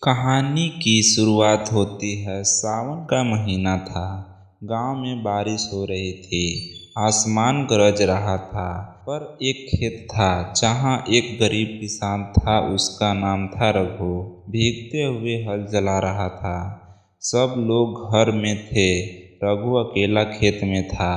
कहानी की शुरुआत होती है। सावन का महीना था। गांव में बारिश हो रही थी। आसमान गरज रहा था। पर एक खेत था जहां एक गरीब किसान था। उसका नाम था रघु। भीगते हुए हल चला रहा था। सब लोग घर में थे। रघु अकेला खेत में था,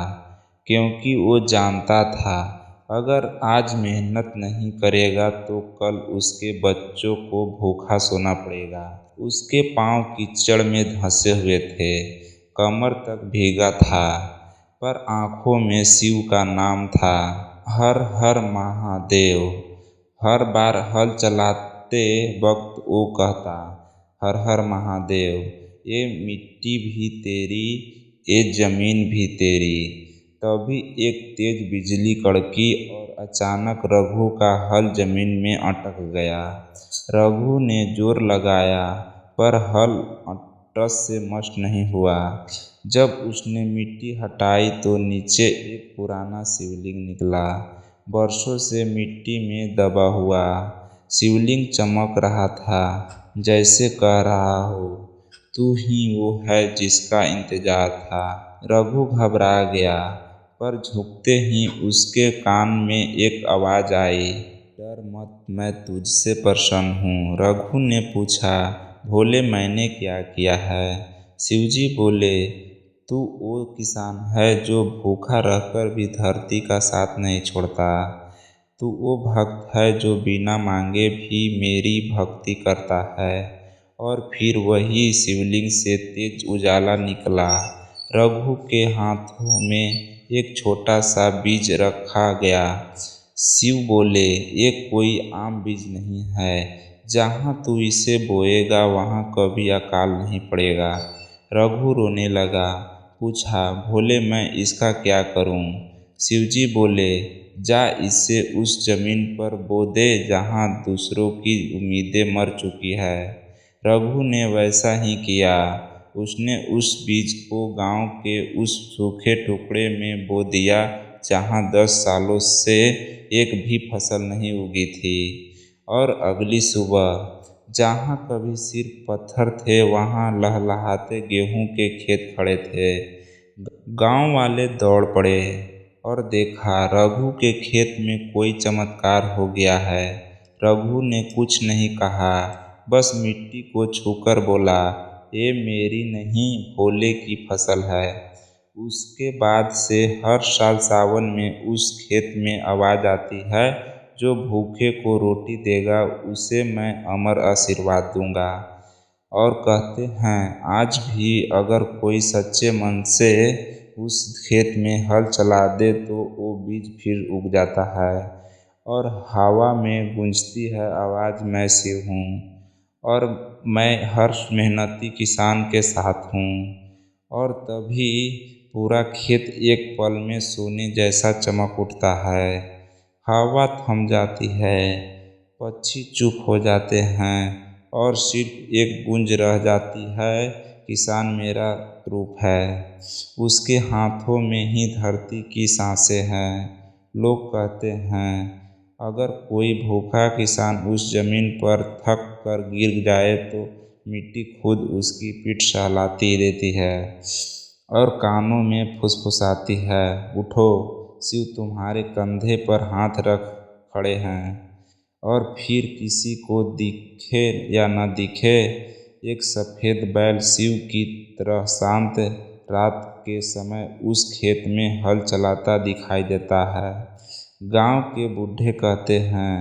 क्योंकि वो जानता था अगर आज मेहनत नहीं करेगा तो कल उसके बच्चों को भूखा सोना पड़ेगा। उसके पांव कीचड़ में धंसे हुए थे, कमर तक भीगा था, पर आंखों में शिव का नाम था। हर हर महादेव। हर बार हल चलाते वक्त वो कहता, हर हर महादेव, ये मिट्टी भी तेरी, ये जमीन भी तेरी। तभी एक तेज बिजली कड़की और अचानक रघु का हल जमीन में अटक गया। रघु ने जोर लगाया, पर हल टस से मस नहीं हुआ। जब उसने मिट्टी हटाई तो नीचे एक पुराना शिवलिंग निकला, बरसों से मिट्टी में दबा हुआ। शिवलिंग चमक रहा था, जैसे कह रहा हो, तू ही वो है जिसका इंतजार था। रघु घबरा गया, पर झुकते ही उसके कान में एक आवाज़ आई, डर मत, मैं तुझसे प्रसन्न हूँ। रघु ने पूछा, भोले मैंने क्या किया है? शिवजी बोले, तू वो किसान है जो भूखा रहकर भी धरती का साथ नहीं छोड़ता। तू वो भक्त है जो बिना मांगे भी मेरी भक्ति करता है। और फिर वही शिवलिंग से तेज उजाला निकला। रघु के हाथों में एक छोटा सा बीज रखा गया। शिव बोले, ये कोई आम बीज नहीं है। जहाँ तू इसे बोएगा वहाँ कभी अकाल नहीं पड़ेगा। रघु रोने लगा, पूछा, भोले मैं इसका क्या करूँ? शिवजी बोले, जा इसे उस जमीन पर बो दे जहाँ दूसरों की उम्मीदें मर चुकी है। रघु ने वैसा ही किया। उसने उस बीज को गांव के उस सूखे टुकड़े में बो दिया जहाँ 10 सालों से एक भी फसल नहीं उगी थी। और अगली सुबह जहाँ कभी सिर्फ पत्थर थे वहाँ लहलहाते गेहूं के खेत खड़े थे। गांव वाले दौड़ पड़े और देखा रघु के खेत में कोई चमत्कार हो गया है। रघु ने कुछ नहीं कहा, बस मिट्टी को छूकर बोला, ये मेरी नहीं भोले की फसल है। उसके बाद से हर साल सावन में उस खेत में आवाज़ आती है, जो भूखे को रोटी देगा उसे मैं अमर आशीर्वाद दूंगा। और कहते हैं आज भी अगर कोई सच्चे मन से उस खेत में हल चला दे तो वो बीज फिर उग जाता है। और हवा में गूंजती है आवाज़, मैं शिव हूँ और मैं हर मेहनती किसान के साथ हूँ। और तभी पूरा खेत एक पल में सोने जैसा चमक उठता है। हवा थम जाती है, पक्षी चुप हो जाते हैं और सिर्फ एक गूंज रह जाती है, किसान मेरा रूप है। उसके हाथों में ही धरती की सांसें हैं। लोग कहते हैं अगर कोई भूखा किसान उस जमीन पर थक कर गिर जाए तो मिट्टी खुद उसकी पीठ सहलाती देती है और कानों में फुसफुसाती है, उठो, शिव तुम्हारे कंधे पर हाथ रख खड़े हैं। और फिर किसी को दिखे या न दिखे, एक सफ़ेद बैल शिव की तरह शांत रात के समय उस खेत में हल चलाता दिखाई देता है। गांव के बूढ़े कहते हैं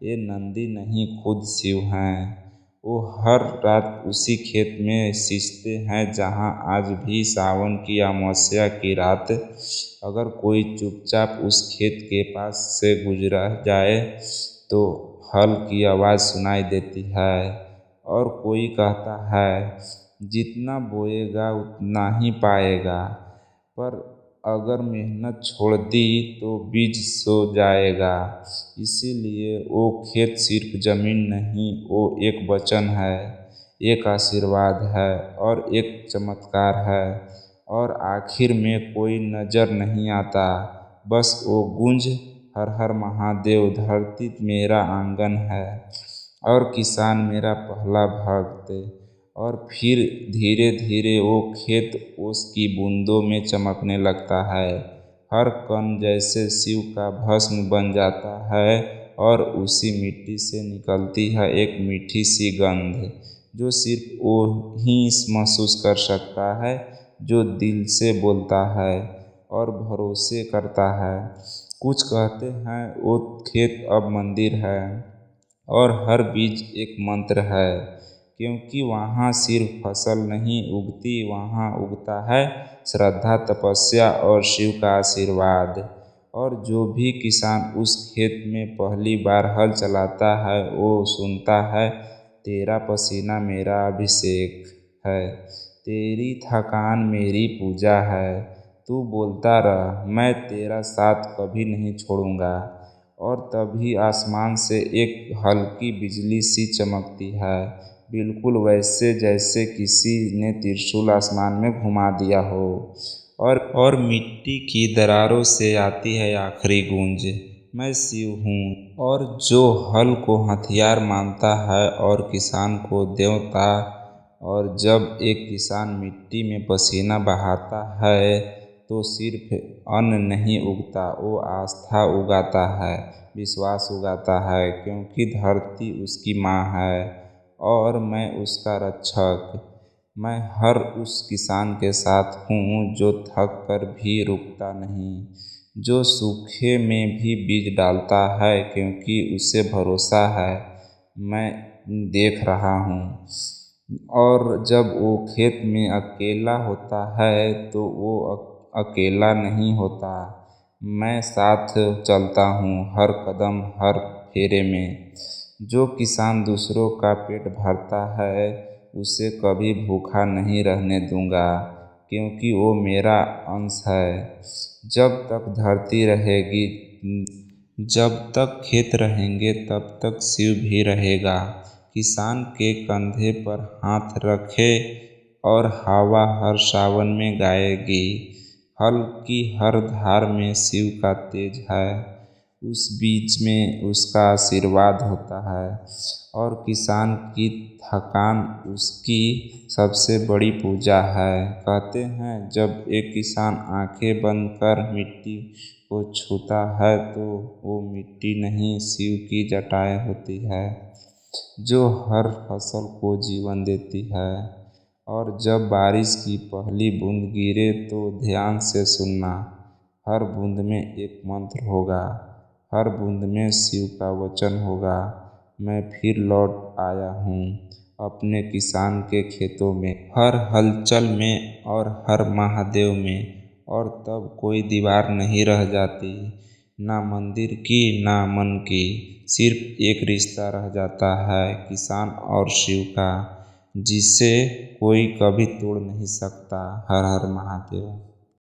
ये नंदी नहीं खुद शिव हैं। वो हर रात उसी खेत में सींचते हैं जहां आज भी सावन की अमावस्या की रात अगर कोई चुपचाप उस खेत के पास से गुजरा जाए तो हल की आवाज़ सुनाई देती है। और कोई कहता है जितना बोएगा उतना ही पाएगा, पर अगर मेहनत छोड़ दी तो बीज सो जाएगा। इसीलिए वो खेत सिर्फ ज़मीन नहीं, वो एक वचन है, एक आशीर्वाद है और एक चमत्कार है। और आखिर में कोई नज़र नहीं आता, बस वो गूंज, हर हर महादेव, धरती मेरा आंगन है। और किसान मेरा पहला भक्त। और फिर धीरे धीरे वो खेत ओस की बूंदों में चमकने लगता है। हर कण जैसे शिव का भस्म बन जाता है और उसी मिट्टी से निकलती है एक मीठी सी गंध, जो सिर्फ वो ही महसूस कर सकता है जो दिल से बोलता है और भरोसे करता है। कुछ कहते हैं वो खेत अब मंदिर है और हर बीज एक मंत्र है, क्योंकि वहाँ सिर्फ फसल नहीं उगती, वहाँ उगता है श्रद्धा, तपस्या और शिव का आशीर्वाद। और जो भी किसान उस खेत में पहली बार हल चलाता है वो सुनता है, तेरा पसीना मेरा अभिषेक है, तेरी थकान मेरी पूजा है, तू बोलता रह, मैं तेरा साथ कभी नहीं छोड़ूंगा। और तभी आसमान से एक हल्की बिजली सी चमकती है, बिल्कुल वैसे जैसे किसी ने त्रिशूल आसमान में घुमा दिया हो। और मिट्टी की दरारों से आती है आखिरी गूंज, मैं शिव हूँ। और जो हल को हथियार मानता है और किसान को देवता। और जब एक किसान मिट्टी में पसीना बहाता है तो सिर्फ अन्न नहीं उगता, वो आस्था उगाता है, विश्वास उगाता है, क्योंकि धरती उसकी माँ है और मैं उसका रक्षक। मैं हर उस किसान के साथ हूँ जो थक कर भी रुकता नहीं, जो सूखे में भी बीज डालता है क्योंकि उसे भरोसा है मैं देख रहा हूँ। और जब वो खेत में अकेला होता है तो वो अकेला नहीं होता, मैं साथ चलता हूँ हर कदम हर फेरे में। जो किसान दूसरों का पेट भरता है उसे कभी भूखा नहीं रहने दूंगा, क्योंकि वो मेरा अंश है। जब तक धरती रहेगी, जब तक खेत रहेंगे तब तक शिव भी रहेगा। किसान के कंधे पर हाथ रखे और हवा हर सावन में गाएगी, हल की हर धार में शिव का तेज है, उस बीच में उसका आशीर्वाद होता है। और किसान की थकान उसकी सबसे बड़ी पूजा है। कहते हैं जब एक किसान आंखें बंद कर मिट्टी को छूता है तो वो मिट्टी नहीं शिव की जटाएं होती है, जो हर फसल को जीवन देती है। और जब बारिश की पहली बूंद गिरे तो ध्यान से सुनना, हर बूंद में एक मंत्र होगा, हर बूंद में शिव का वचन होगा, मैं फिर लौट आया हूँ अपने किसान के खेतों में, हर हलचल में और हर महादेव में। और तब कोई दीवार नहीं रह जाती, ना मंदिर की ना मन की, सिर्फ एक रिश्ता रह जाता है किसान और शिव का, जिसे कोई कभी तोड़ नहीं सकता। हर हर महादेव।